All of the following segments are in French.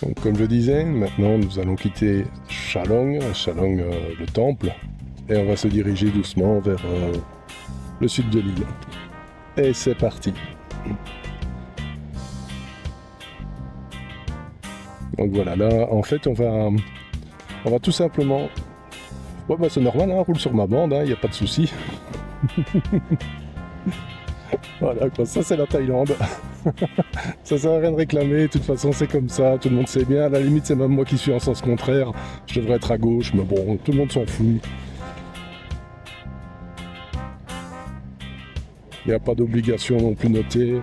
Donc, comme je disais, maintenant nous allons quitter Chalong, le temple, et on va se diriger doucement vers le sud de l'île. Et c'est parti. Donc voilà, là en fait on va tout simplement... Ouais bah c'est normal, hein, roule sur ma bande, il n'y a pas de souci. Voilà quoi, ça c'est la Thaïlande. Ça sert à rien de réclamer, de toute façon c'est comme ça, tout le monde sait bien. À la limite c'est même moi qui suis en sens contraire, je devrais être à gauche, mais bon, tout le monde s'en fout. Il n'y a pas d'obligation non plus notée.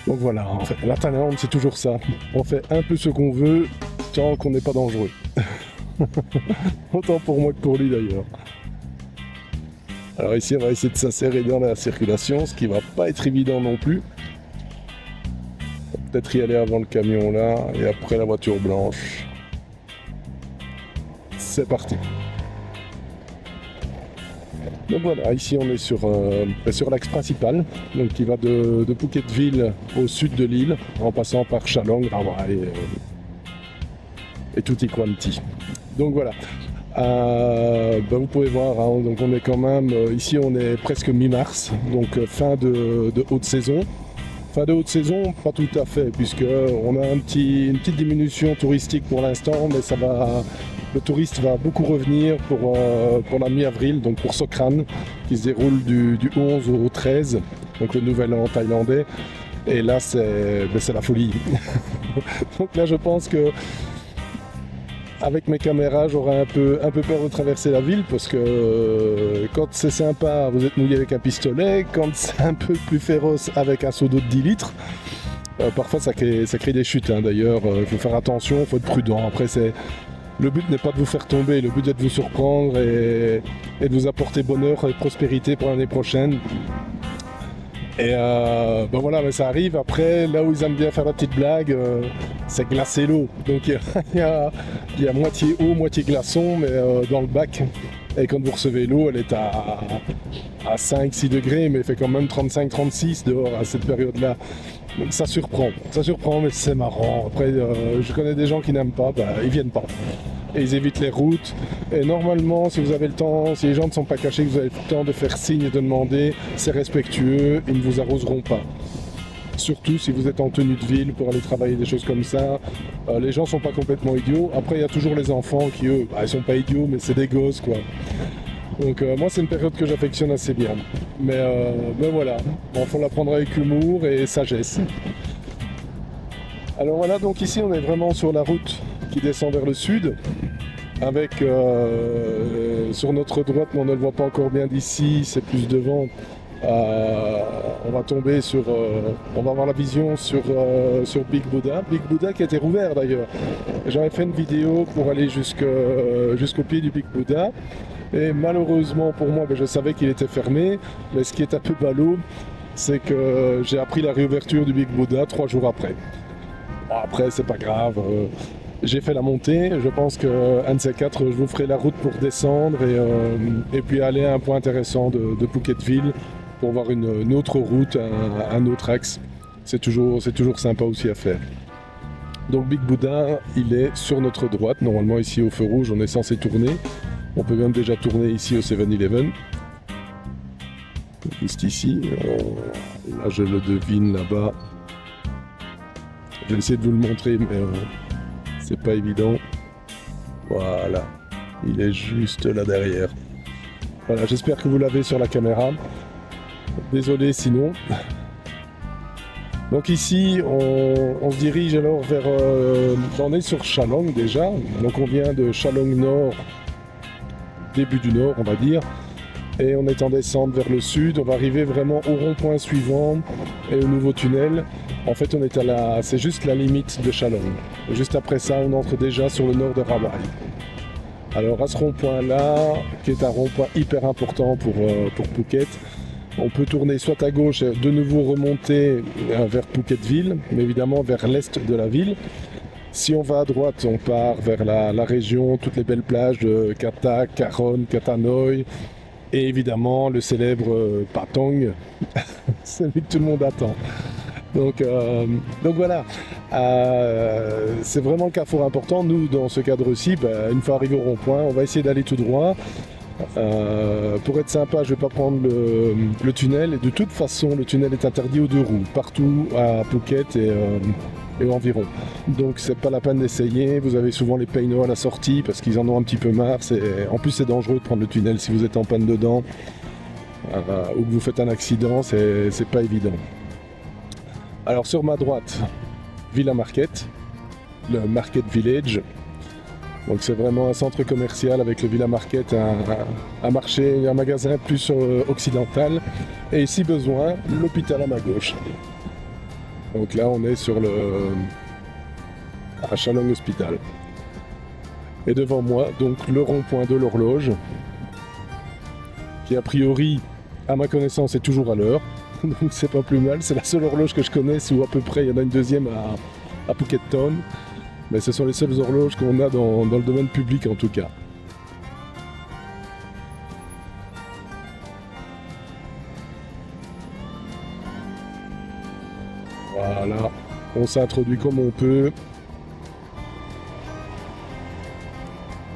Donc voilà, en fait, la Thaïlande c'est toujours ça. On fait un peu ce qu'on veut, tant qu'on n'est pas dangereux. Autant pour moi que pour lui d'ailleurs. Alors ici on va essayer de s'insérer dans la circulation, ce qui va pas être évident non plus. Peut-être y aller avant le camion là, et après la voiture blanche. C'est parti. Donc voilà, ici on est sur l'axe principal, donc qui va de Phuket-ville au sud de l'île, en passant par Chalong, Rawai et Tutti Quanti. Donc voilà. Vous pouvez voir, hein, donc on est quand même, ici on est presque mi-mars, donc fin de haute saison. Fin de haute saison, pas tout à fait, puisque on a une petite diminution touristique pour l'instant, mais le touriste va beaucoup revenir pour la mi-avril, donc pour Songkran, qui se déroule du 11 au 13, donc le nouvel an thaïlandais. Et là c'est la folie. Donc là je pense que avec mes caméras, j'aurais un peu peur de traverser la ville parce que quand c'est sympa, vous êtes mouillé avec un pistolet. Quand c'est un peu plus féroce avec un seau d'eau de 10 litres, parfois ça crée des chutes. Hein. D'ailleurs, il faut faire attention, il faut être prudent. Après, le but n'est pas de vous faire tomber, le but est de vous surprendre et de vous apporter bonheur et prospérité pour l'année prochaine. Et voilà, mais ça arrive. Après, là où ils aiment bien faire la petite blague, c'est glacer l'eau. Donc il y a moitié eau, moitié glaçon, mais dans le bac. Et quand vous recevez l'eau, elle est à 5-6 degrés, mais il fait quand même 35-36 dehors à cette période-là. Donc ça surprend, mais c'est marrant. Après, je connais des gens qui n'aiment pas, ils viennent pas. Et ils évitent les routes. Et normalement, si vous avez le temps, si les gens ne sont pas cachés, que vous avez le temps de faire signe et de demander, c'est respectueux, ils ne vous arroseront pas. Surtout si vous êtes en tenue de ville pour aller travailler, des choses comme ça. Les gens sont pas complètement idiots. Après, il y a toujours les enfants qui, eux, ils sont pas idiots, mais c'est des gosses, quoi. Donc moi, c'est une période que j'affectionne assez bien. Mais voilà, il faut la prendre avec humour et sagesse. Alors voilà, donc ici, on est vraiment sur la route qui descend vers le sud, avec sur notre droite, mais on ne le voit pas encore bien d'ici, c'est plus devant. On va tomber on va avoir la vision sur Big Buddha qui a été rouvert d'ailleurs. J'avais fait une vidéo pour aller jusqu'au pied du Big Buddha et malheureusement pour moi, je savais qu'il était fermé, mais ce qui est un peu ballot, c'est que j'ai appris la réouverture du Big Buddha 3 jours après. Bon, après c'est pas grave. J'ai fait la montée, je pense qu'un de ces quatre, je vous ferai la route pour descendre et puis aller à un point intéressant de Phuket-ville pour voir une autre route, un autre axe. C'est toujours sympa aussi à faire. Donc Big Buddha, il est sur notre droite, normalement ici au feu rouge, on est censé tourner. On peut même déjà tourner ici au 7-Eleven. Juste ici, là je le devine là-bas. Je vais essayer de vous le montrer, mais... c'est pas évident. Voilà. Il est juste là derrière. Voilà, j'espère que vous l'avez sur la caméra. Désolé sinon. Donc ici, on se dirige alors vers... on est sur Chalong déjà. Donc on vient de Chalong Nord, début du Nord on va dire. Et on est en descente vers le sud. On va arriver vraiment au rond-point suivant et au nouveau tunnel. En fait, c'est juste la limite de Chalong. Juste après ça, on entre déjà sur le nord de Rawai. Alors à ce rond-point-là, qui est un rond-point hyper important pour Phuket, on peut tourner soit à gauche, de nouveau remonter vers Phuket-ville, mais évidemment vers l'est de la ville. Si on va à droite, on part vers la région, toutes les belles plages de Kata, Karon, Kata Noi, et évidemment le célèbre Patong, celui que tout le monde attend. Donc voilà, c'est vraiment le carrefour important. Nous, dans ce cadre-ci, une fois arrivé au rond-point, on va essayer d'aller tout droit. Pour être sympa, je ne vais pas prendre le tunnel. Et de toute façon, le tunnel est interdit aux 2 roues, partout à Phuket et environ. Donc c'est pas la peine d'essayer. Vous avez souvent les pénos à la sortie parce qu'ils en ont un petit peu marre. En plus, c'est dangereux de prendre le tunnel si vous êtes en panne dedans ou que vous faites un accident, c'est pas évident. Alors sur ma droite, Villa Market, le Market Village. Donc c'est vraiment un centre commercial avec le Villa Market, un marché, un magasin plus occidental. Et si besoin, l'hôpital à ma gauche. Donc là on est sur à Chalong Hospital. Et devant moi, donc le rond-point de l'horloge, qui a priori, à ma connaissance, est toujours à l'heure. Donc c'est pas plus mal, c'est la seule horloge que je connaisse où à peu près il y en a une deuxième à Phuket Town. Mais ce sont les seules horloges qu'on a dans le domaine public en tout cas. Voilà, on s'introduit comme on peut.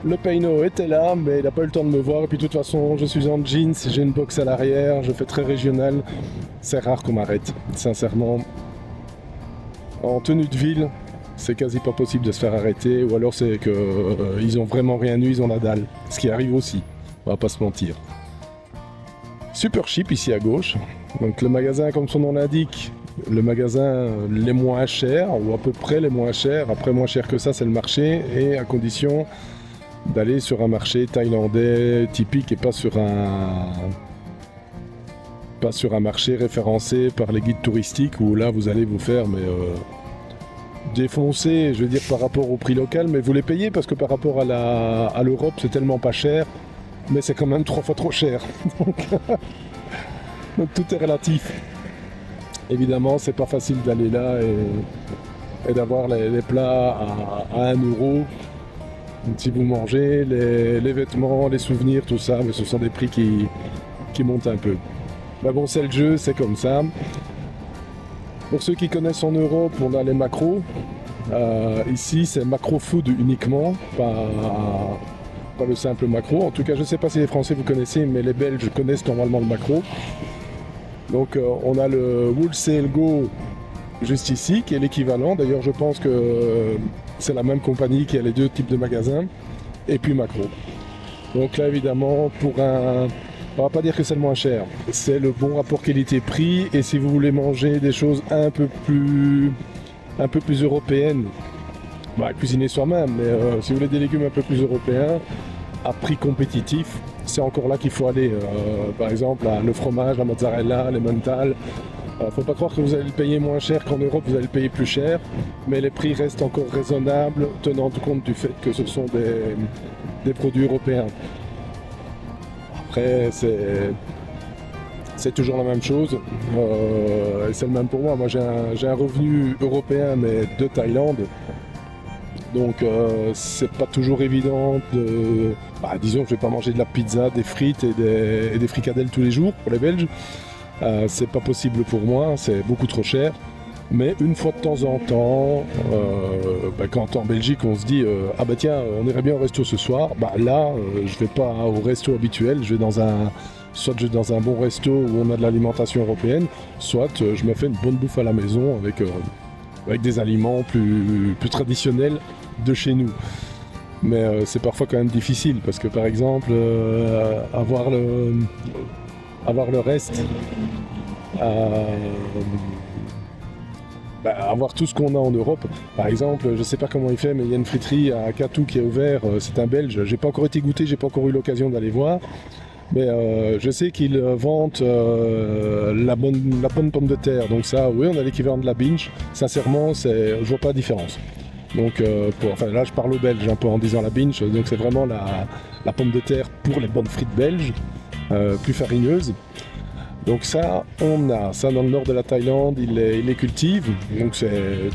Le Peino était là, mais il n'a pas eu le temps de me voir. Et puis de toute façon, je suis en jeans, j'ai une box à l'arrière, je fais très régional. C'est rare qu'on m'arrête, sincèrement. En tenue de ville, c'est quasi pas possible de se faire arrêter. Ou alors c'est qu'ils ont vraiment rien eu, ils ont la dalle. Ce qui arrive aussi, on va pas se mentir. Super Cheap ici à gauche. Donc le magasin, comme son nom l'indique, le magasin les moins chers, ou à peu près les moins chers. Après, moins cher que ça, c'est le marché, et à condition d'aller sur un marché thaïlandais typique et pas sur un marché référencé par les guides touristiques où là vous allez vous faire défoncer, je veux dire, par rapport au prix local, mais vous les payez parce que par rapport à l'Europe c'est tellement pas cher, mais c'est quand même 3 fois trop cher. Donc tout est relatif. Évidemment, c'est pas facile d'aller là et d'avoir les plats à 1 euro. Si vous mangez, les vêtements, les souvenirs, tout ça, mais ce sont des prix qui montent un peu. Mais bon, c'est le jeu, c'est comme ça. Pour ceux qui connaissent en Europe, on a les macros. Ici, c'est macro food uniquement, pas le simple macro. En tout cas, je ne sais pas si les Français vous connaissez, mais les Belges connaissent normalement le macro. Donc, on a le Wholesale Go juste ici, qui est l'équivalent. D'ailleurs, je pense que c'est la même compagnie qui a les 2 types de magasins. Et puis Macro. Donc là, évidemment, on va pas dire que c'est le moins cher. C'est le bon rapport qualité-prix. Et si vous voulez manger des choses un peu plus européennes, cuisiner soi-même, mais si vous voulez des légumes un peu plus européens, à prix compétitif, c'est encore là qu'il faut aller. Par exemple, le fromage, la mozzarella, les mentales. Faut pas croire que vous allez le payer moins cher qu'en Europe, vous allez le payer plus cher, mais les prix restent encore raisonnables, tenant compte du fait que ce sont des produits européens. Après, c'est toujours la même chose, et c'est le même pour moi. Moi, j'ai un revenu européen, mais de Thaïlande, donc c'est pas toujours évident de... disons que je vais pas manger de la pizza, des frites et des fricadelles tous les jours pour les Belges. C'est pas possible pour moi, c'est beaucoup trop cher. Mais une fois de temps en temps, quand en Belgique on se dit tiens, on irait bien au resto ce soir, là je vais pas au resto habituel, je vais dans un bon resto où on a de l'alimentation européenne, soit je me fais une bonne bouffe à la maison avec des aliments plus traditionnels de chez nous. Mais c'est parfois quand même difficile parce que par exemple avoir le reste, avoir tout ce qu'on a en Europe. Par exemple, je sais pas comment il fait, mais il y a une friterie à Katou qui est ouverte, c'est un Belge, j'ai pas encore été goûté, j'ai pas encore eu l'occasion d'aller voir, mais je sais qu'ils vendent la bonne pomme de terre, donc ça, oui, on a l'équivalent de la binge, sincèrement, je vois pas la différence. Donc là je parle au belge un peu en disant la binge, donc c'est vraiment la pomme de terre pour les bonnes frites belges, plus farineuses. Donc ça, on a ça dans le nord de la Thaïlande, ils les cultivent, donc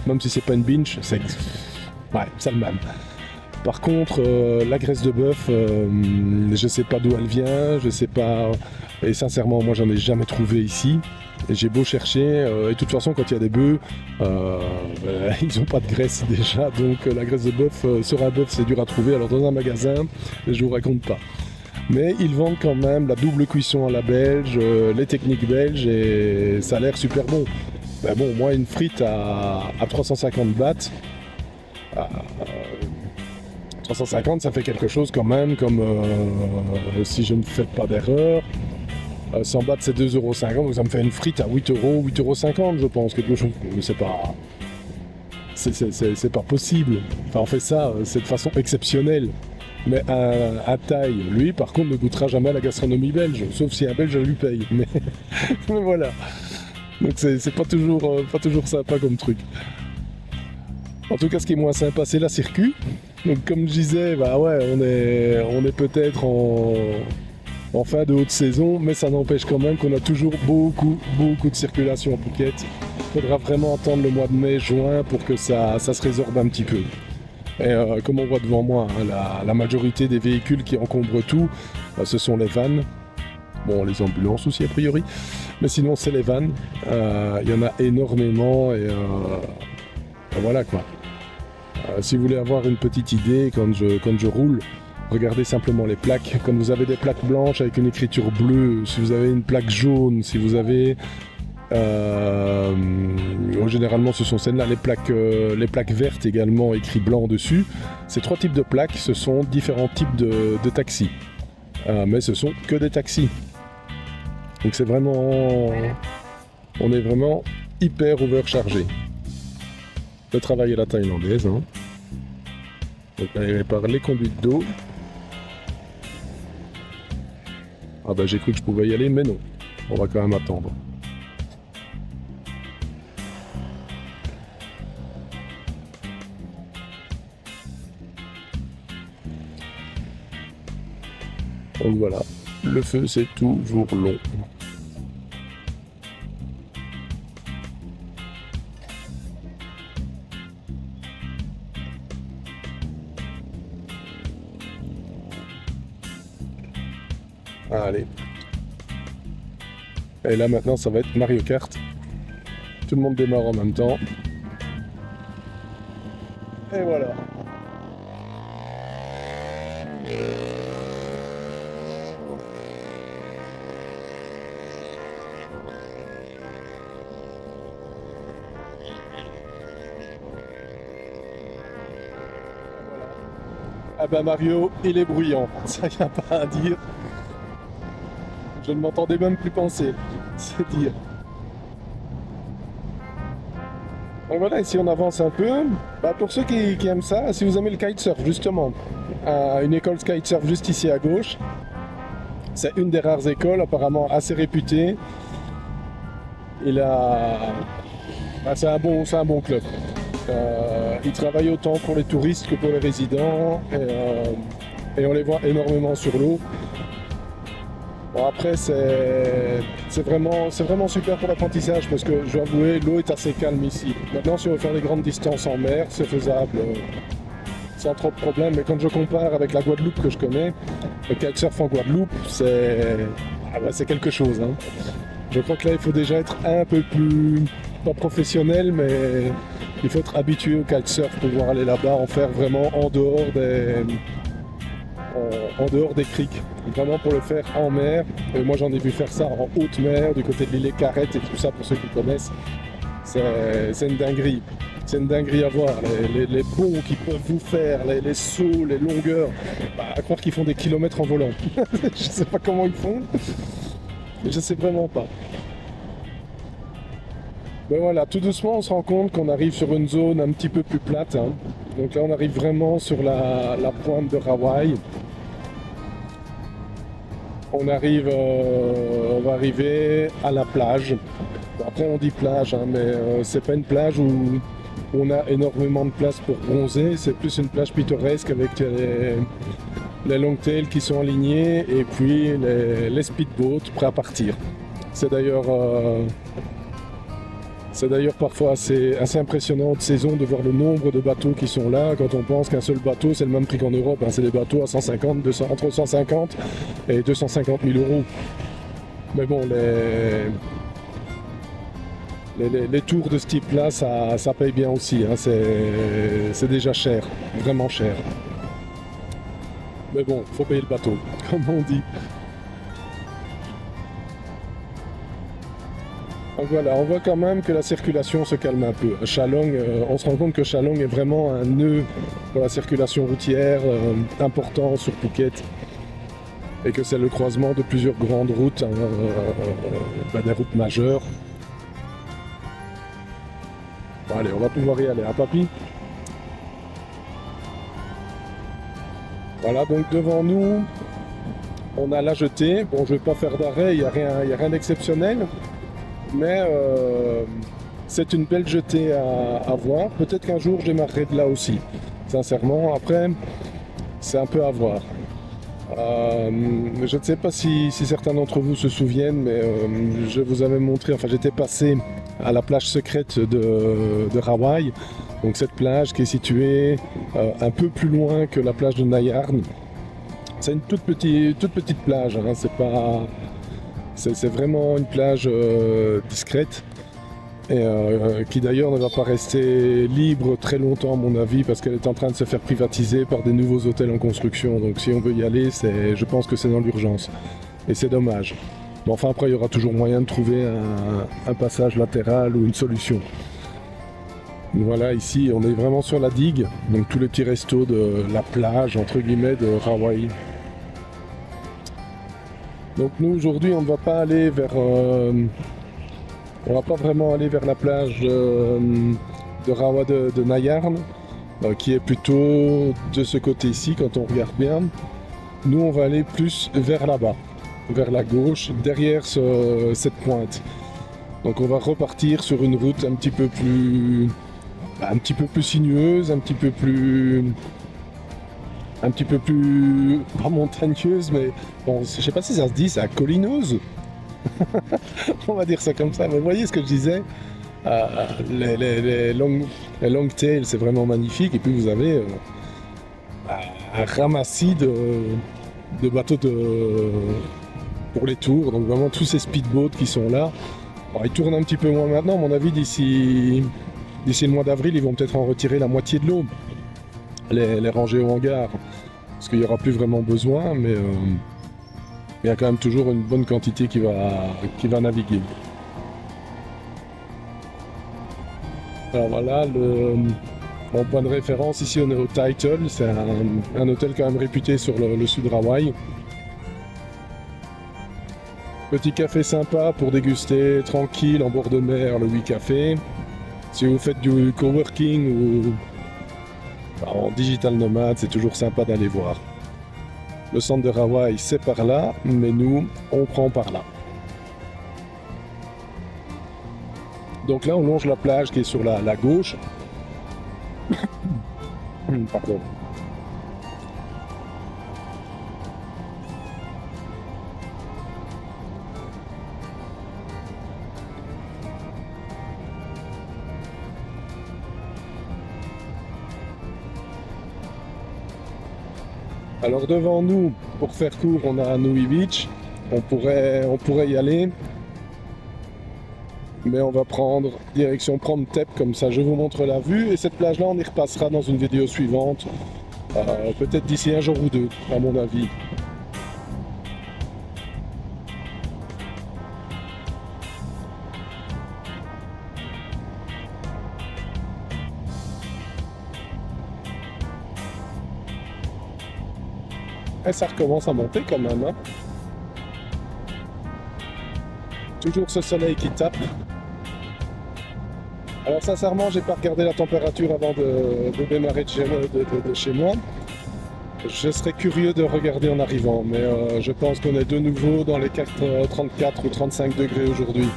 même si c'est pas une binge, c'est le même. Par contre, la graisse de bœuf, je sais pas d'où elle vient, je sais pas. Et sincèrement, moi, j'en ai jamais trouvé ici. Et j'ai beau chercher, et de toute façon, quand il y a des bœufs, ils n'ont pas de graisse déjà, donc la graisse de bœuf, sur un bœuf, c'est dur à trouver. Alors dans un magasin, je vous raconte pas. Mais ils vendent quand même la double cuisson à la belge, les techniques belges, et ça a l'air super bon. Ben bon, moi, une frite à 350 bahts, 350, ça fait quelque chose quand même, comme si je ne fais pas d'erreur. 100 bahts, c'est 2,50 €, donc ça me fait une frite à 8 €, 8,50 €, je pense, quelque chose. Mais c'est pas. C'est pas possible. Enfin, on fait ça, c'est de façon exceptionnelle. Mais à taille, lui, par contre, ne goûtera jamais à la gastronomie belge, sauf si un belge lui paye. Mais voilà. Donc c'est pas toujours sympa comme truc. En tout cas, ce qui est moins sympa, c'est la circuit. Donc, comme je disais, bah ouais, on est peut-être en fin de haute saison, mais ça n'empêche quand même qu'on a toujours beaucoup de circulation en Phuket. Il faudra vraiment attendre le mois de mai, juin pour que ça se résorbe un petit peu. Et comme on voit devant moi, hein, la majorité des véhicules qui encombrent tout, ce sont les vannes. Bon, les ambulances aussi a priori, mais sinon c'est les vannes. Il y en a énormément et voilà quoi. Si vous voulez avoir une petite idée, quand je roule, regardez simplement les plaques. Quand vous avez des plaques blanches avec une écriture bleue, si vous avez une plaque jaune, si vous avez... généralement ce sont celles-là, les plaques vertes également, écrit blanc dessus. Ces trois types de plaques, ce sont différents types de taxis. Mais ce sont que des taxis. Donc c'est vraiment... On est vraiment hyper overchargé. Le travail à la thaïlandaise. Hein. Donc là, il répare les conduites d'eau. Ah bah j'ai cru que je pouvais y aller, mais non. On va quand même attendre. Donc voilà, le feu c'est toujours long. Allez. Et là maintenant ça va être Mario Kart. Tout le monde démarre en même temps. Et voilà. Ah bah Mario, il est bruyant, ça y a pas à dire. Je ne m'entendais même plus penser, c'est dire. Donc voilà, ici on avance un peu. Bah pour ceux qui aiment ça, si vous aimez le kitesurf justement, une école kitesurf juste ici à gauche. C'est une des rares écoles apparemment assez réputée. C'est un bon club. Ils travaillent autant pour les touristes que pour les résidents et on les voit énormément sur l'eau. Bon, après c'est vraiment super pour l'apprentissage parce que je dois avouer l'eau est assez calme ici. Maintenant si on veut faire des grandes distances en mer, c'est faisable sans trop de problèmes, mais quand je compare avec la Guadeloupe que je connais, le kitesurf en Guadeloupe c'est quelque chose. Hein. Je crois que là il faut déjà être un peu plus, pas professionnel, mais il faut être habitué au kitesurf pour pouvoir aller là-bas, en faire vraiment en dehors des criques, vraiment pour le faire en mer. Et moi j'en ai vu faire ça en haute mer, du côté de l'île Carrette et tout ça, pour ceux qui connaissent. C'est une dinguerie. C'est une dinguerie à voir, les bonds qu'ils peuvent vous faire, les sauts, les longueurs. À croire qu'ils font des kilomètres en volant. Je sais pas comment ils font, mais je sais vraiment pas. Mais voilà, tout doucement on se rend compte qu'on arrive sur une zone un petit peu plus plate. Hein. Donc là on arrive vraiment sur la pointe de Rawai. On va arriver à la plage. Après on dit plage, hein, mais c'est pas une plage où on a énormément de place pour bronzer, c'est plus une plage pittoresque avec les longtails qui sont alignés et puis les speedboats prêts à partir. C'est d'ailleurs C'est d'ailleurs parfois assez impressionnant de saison de voir le nombre de bateaux qui sont là quand on pense qu'un seul bateau c'est le même prix qu'en Europe. C'est des bateaux à 150, 200, entre 150 et 250 000 euros. Mais bon, les tours de ce type-là, ça paye bien aussi. C'est déjà cher, vraiment cher. Mais bon, faut payer le bateau, comme on dit. Donc voilà, on voit quand même que la circulation se calme un peu. Chalong, on se rend compte que Chalong est vraiment un nœud pour la circulation routière important sur Phuket. Et que c'est le croisement de plusieurs grandes routes, des routes majeures. Bon, allez, on va pouvoir y aller, hein, papy? Voilà, donc devant nous, on a la jetée. Bon, je ne vais pas faire d'arrêt, il n'y a rien d'exceptionnel. Mais c'est une belle jetée à voir. Peut-être qu'un jour je démarrerai de là aussi. Sincèrement, après, c'est un peu à voir. Je ne sais pas si certains d'entre vous se souviennent, mais je vous avais montré, enfin j'étais passé à la plage secrète de Rawai. Donc cette plage qui est située un peu plus loin que la plage de Nayarn. C'est une toute petite plage, hein, c'est vraiment une plage discrète et qui d'ailleurs ne va pas rester libre très longtemps à mon avis parce qu'elle est en train de se faire privatiser par des nouveaux hôtels en construction. Donc si on veut y aller, je pense que c'est dans l'urgence et c'est dommage. Mais enfin après il y aura toujours moyen de trouver un passage latéral ou une solution. Voilà, ici on est vraiment sur la digue, donc tous les petits restos de la plage entre guillemets de Rawai. Donc nous aujourd'hui on ne va pas aller on va pas vraiment aller vers la plage de Rawai de Nayarn, qui est plutôt de ce côté ici quand on regarde bien. Nous on va aller plus vers là-bas, vers la gauche, derrière cette pointe. Donc on va repartir sur une route un petit peu plus sinueuse, un petit peu plus pas montagneuse, mais bon, je sais pas si ça se dit, c'est collineuse. On va dire ça comme ça, mais vous voyez ce que je disais, les long tails c'est vraiment magnifique, et puis vous avez un ramassis de bateaux pour les tours, donc vraiment tous ces speedboats qui sont là. Bon, ils tournent un petit peu moins maintenant, à mon avis d'ici le mois d'avril ils vont peut-être en retirer la moitié de l'eau, les ranger au hangar, parce qu'il n'y aura plus vraiment besoin, mais il y a quand même toujours une bonne quantité qui va naviguer. Alors voilà, mon point de référence ici on est au Title, c'est un hôtel quand même réputé sur le sud de Rawai. Petit café sympa pour déguster tranquille en bord de mer, le 8 café. Si vous faites du coworking ou en digital nomade, c'est toujours sympa d'aller voir. Le centre de Rawai c'est par là, mais nous on prend par là. Donc là on longe la plage qui est sur la gauche. Pardon. Alors devant nous, pour faire court, on a Nui Beach. On pourrait y aller. Mais on va prendre direction Promthep, comme ça je vous montre la vue. Et cette plage-là, on y repassera dans une vidéo suivante. Peut-être d'ici un jour ou deux, à mon avis. Et ça recommence à monter quand même, hein. Toujours ce soleil qui tape. Alors sincèrement, j'ai pas regardé la température avant de démarrer de chez moi. Je serais curieux de regarder en arrivant, mais je pense qu'on est de nouveau dans les 34 ou 35 degrés aujourd'hui.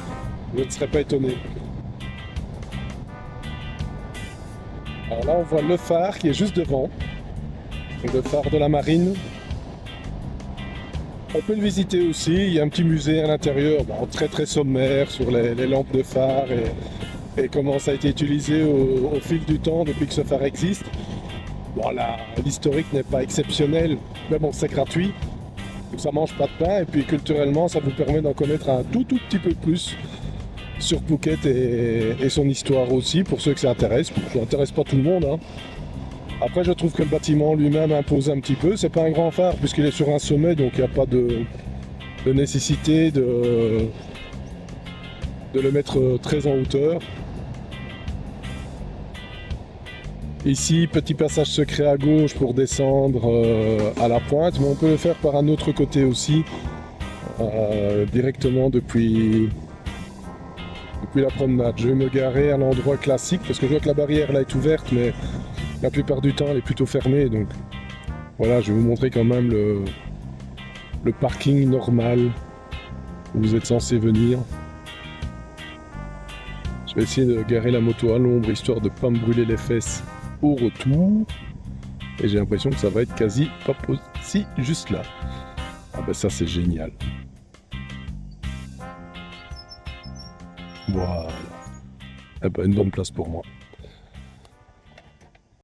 Je ne serais pas étonné. Alors là, on voit le phare qui est juste devant. Le phare de la marine. On peut le visiter aussi, il y a un petit musée à l'intérieur, bon, très sommaire sur les lampes de phare et comment ça a été utilisé au fil du temps depuis que ce phare existe. Bon, l'historique n'est pas exceptionnel, mais bon, c'est gratuit, donc ça mange pas de pain, et puis culturellement, ça vous permet d'en connaître un tout petit peu plus sur Phuket et son histoire aussi, pour ceux que ça intéresse. Ça n'intéresse pas tout le monde, hein. Après, je trouve que le bâtiment lui-même impose un petit peu. C'est pas un grand phare puisqu'il est sur un sommet, donc il n'y a pas de nécessité de le mettre très en hauteur. Ici, petit passage secret à gauche pour descendre à la pointe, mais on peut le faire par un autre côté aussi, directement depuis la promenade. Je vais me garer à l'endroit classique parce que je vois que la barrière là est ouverte, mais la plupart du temps elle est plutôt fermée, donc voilà, je vais vous montrer quand même le parking normal où vous êtes censé venir. Je vais essayer de garer la moto à l'ombre histoire de ne pas me brûler les fesses au retour, et j'ai l'impression que ça va être quasi pas possible juste là. Ah ben ça c'est génial. Voilà. Eh ben une bonne place pour moi.